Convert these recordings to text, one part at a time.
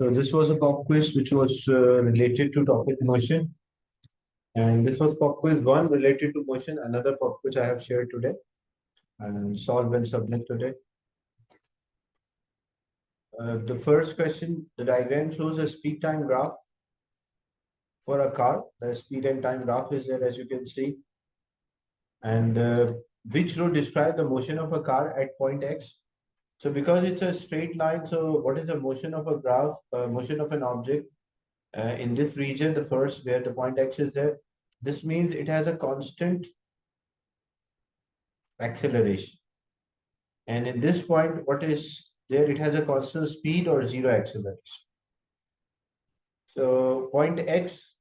So this was a pop quiz which was related to topic motion, and this was pop quiz one related to motion. Another pop quiz I have shared today and solve and submit today. The first question, the diagram shows a speed time graph for a car. The speed and time graph is there, as you can see. And which row describe the motion of a car at point X? So because it's a straight line, so what is the motion of a graph, motion of an object in this region, the first where the point X is there? This means it has a constant acceleration. And in this point, what is there? It has a constant speed or zero acceleration. So point X,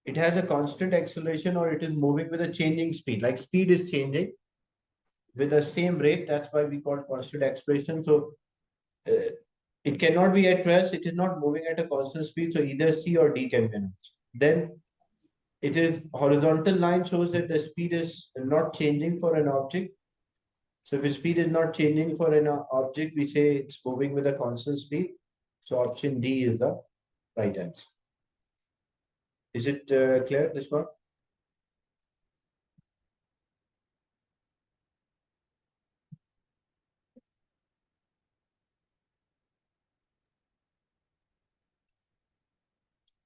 it has a constant acceleration or it is moving with a changing speed. Like speed is changing with the same rate. That's why we call constant acceleration. So it cannot be at rest. It is not moving at a constant speed. So either C or D can be an answer. Then it is horizontal line shows that the speed is not changing for an object. So if speed is not changing for an object, we say it's moving with a constant speed. So option D is the right answer. Is it clear, this one?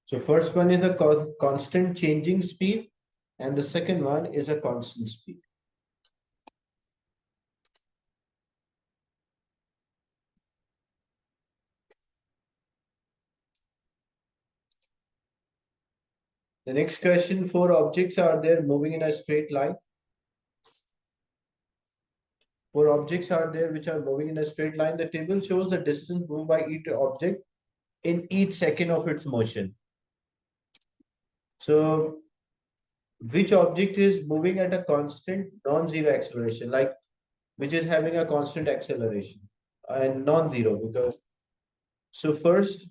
So first one is a constant changing speed, and the second one is a constant speed. The next question, four objects are there moving in a straight line. Four objects are there which are moving in a straight line. The table shows the distance moved by each object in each second of its motion. So which object is moving at a constant non-zero acceleration, like which is having a constant acceleration and non-zero? Because so first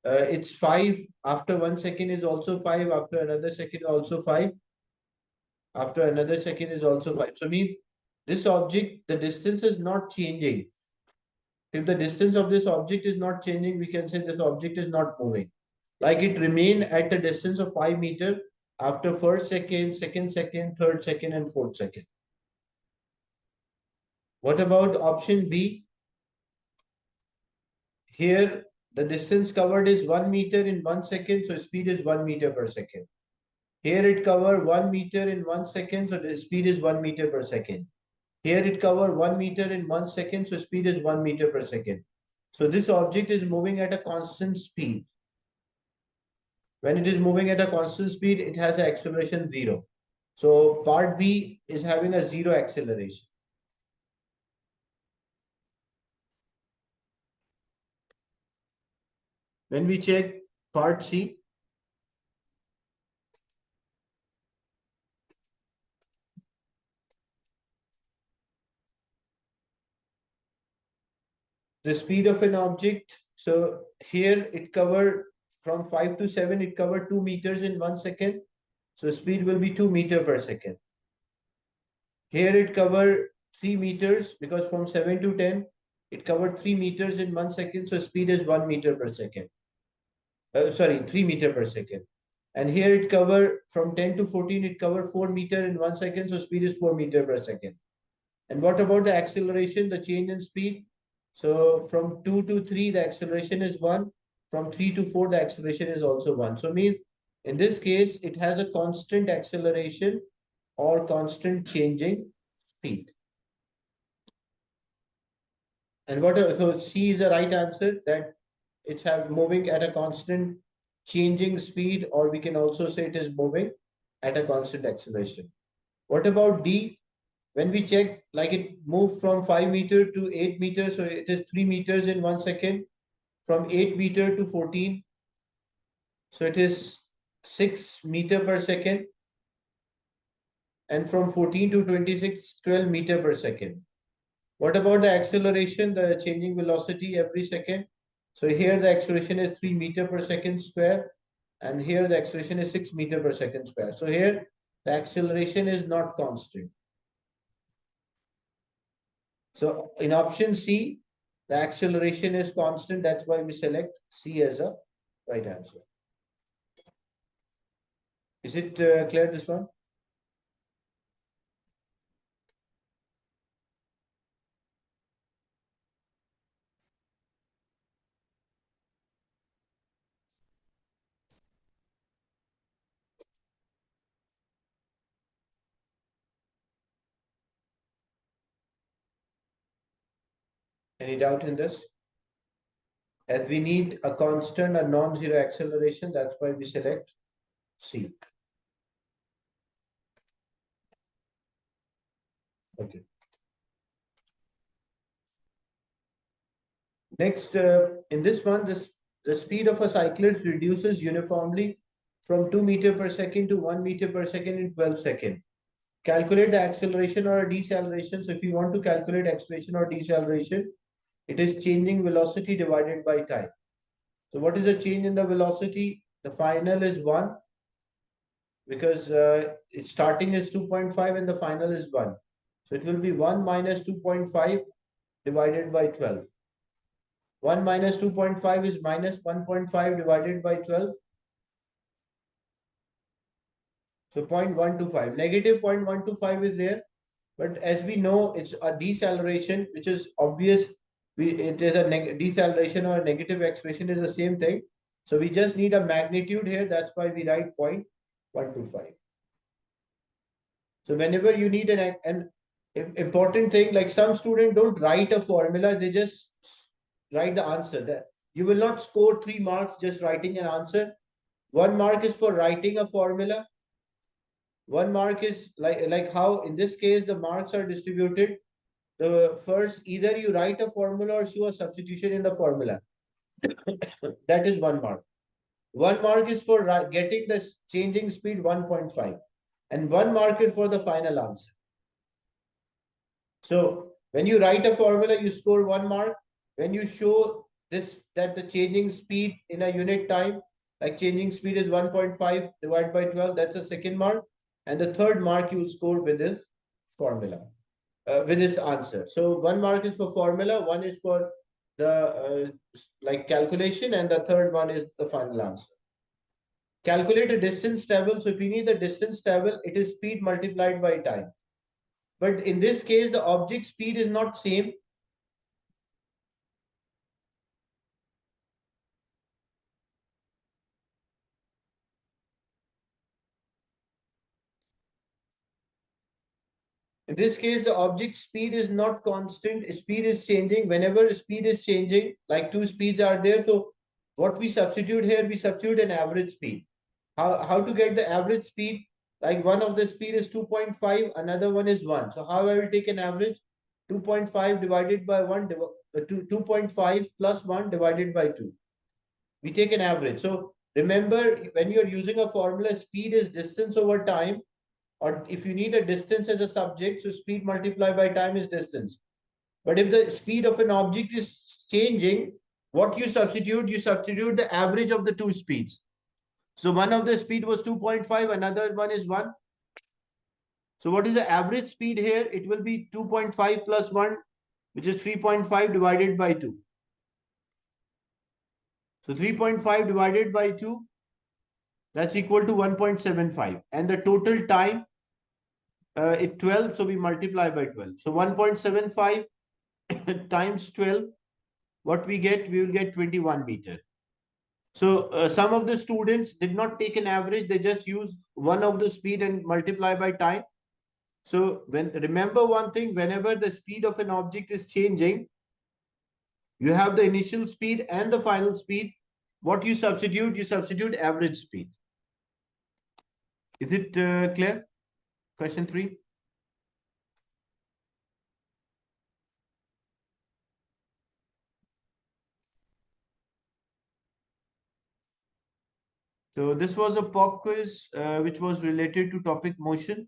it's 5 after 1 second is also 5, after another second also 5, after another second is also 5. So means this object, the distance is not changing. If the distance of this object is not changing, we can say this object is not moving. Like it remain at the distance of 5 meter after first second, second second, third second, and fourth second. What about option B? Here, the distance covered is 1 meter in 1 second, so speed is 1 meter per second. Here it cover 1 meter in 1 second, so the speed is 1 meter per second. Here it cover 1 meter in 1 second, so speed is 1 meter per second. So this object is moving at a constant speed. When it is moving at a constant speed, it has an acceleration 0. So part B is having a 0 acceleration. When we check part C, the speed of an object, so here it covered from 5 to 7, it covered 2 meters in 1 second. So speed will be 2 meter per second. Here it covered 3 meters because from 7 to 10, it covered 3 meters in 1 second. So speed is 1 meter per second. 3 meter per second. And here it covered from 10 to 14, it covered 4 meter in 1 second. So speed is 4 meter per second. And what about the acceleration, the change in speed? So from 2 to 3, the acceleration is 1. From 3 to 4, the acceleration is also 1. So means in this case, it has a constant acceleration or constant changing speed. And what, so C is the right answer, that it's moving at a constant changing speed, or we can also say it is moving at a constant acceleration. What about D? When we check, like it moved from 5 meter to 8 meters, so it is 3 meters in 1 second. From 8 meter to 14, so it is 6 meter per second. And from 14 to 26, 12 meter per second. What about the acceleration, the changing velocity every second? So here the acceleration is 3 meter per second square, and here the acceleration is 6 meter per second square. So here the acceleration is not constant. So in option C, the acceleration is constant. That's why we select C as a right answer. Is it clear, this one? Any doubt in this? As we need a constant, a non-zero acceleration, that's why we select C. Okay. Next, in this one, the speed of a cyclist reduces uniformly from 2 meter per second to 1 meter per second in 12 seconds. Calculate the acceleration or deceleration. So if you want to calculate acceleration or deceleration, it is changing velocity divided by time. So what is the change in the velocity? The final is 1 because its starting is 2.5 and the final is 1. So it will be 1 minus 2.5 divided by 12. 1 minus 2.5 is minus 1.5 divided by 12. So 0.125. Negative 0.125 is there. But as we know, it's a deceleration, which is obvious. It is a deceleration or a negative expression is the same thing. So we just need a magnitude here. That's why we write 0.125. So whenever you need an important thing, like some students don't write a formula, they just write the answer. That you will not score 3 marks just writing an answer. 1 mark is for writing a formula. 1 mark is like how in this case the marks are distributed. The first, either you write a formula or show a substitution in the formula. That is 1 mark. 1 mark is for getting the changing speed 1.5, and 1 mark is for the final answer. So when you write a formula, you score 1 mark. When you show this, that the changing speed in a unit time, like changing speed is 1.5 divided by 12, that's a second mark. And the third mark you will score with this formula, with this answer. So 1 mark is for formula, 1 is for the like calculation, and the third one is the final answer. Calculate a distance travel. So if you need the distance travel, it is speed multiplied by time. But in this case, the object speed is not same. In this case, the object speed is not constant. Speed is changing. Whenever speed is changing, like two speeds are there. So what we substitute here, we substitute an average speed. How to get the average speed? Like one of the speed is 2.5, another one is 1. So how I will take an average? 2.5 divided by 1, 2.5 plus 1 divided by 2. We take an average. So remember, when you're using a formula, speed is distance over time. Or if you need a distance as a subject, so speed multiplied by time is distance. But if the speed of an object is changing, what you substitute the average of the two speeds. So one of the speed was 2.5, another one is 1. So what is the average speed here? It will be 2.5 plus 1, which is 3.5 divided by 2. So 3.5 divided by 2, that's equal to 1.75. And the total time, it 12, so we multiply by 12. So 1.75 times 12, what we get? We will get 21 meter. So some of the students did not take an average. They just use one of the speed and multiply by time. So remember one thing, whenever the speed of an object is changing, you have the initial speed and the final speed. What you substitute average speed. Is it clear? Question 3. So this was a pop quiz which was related to topic motion.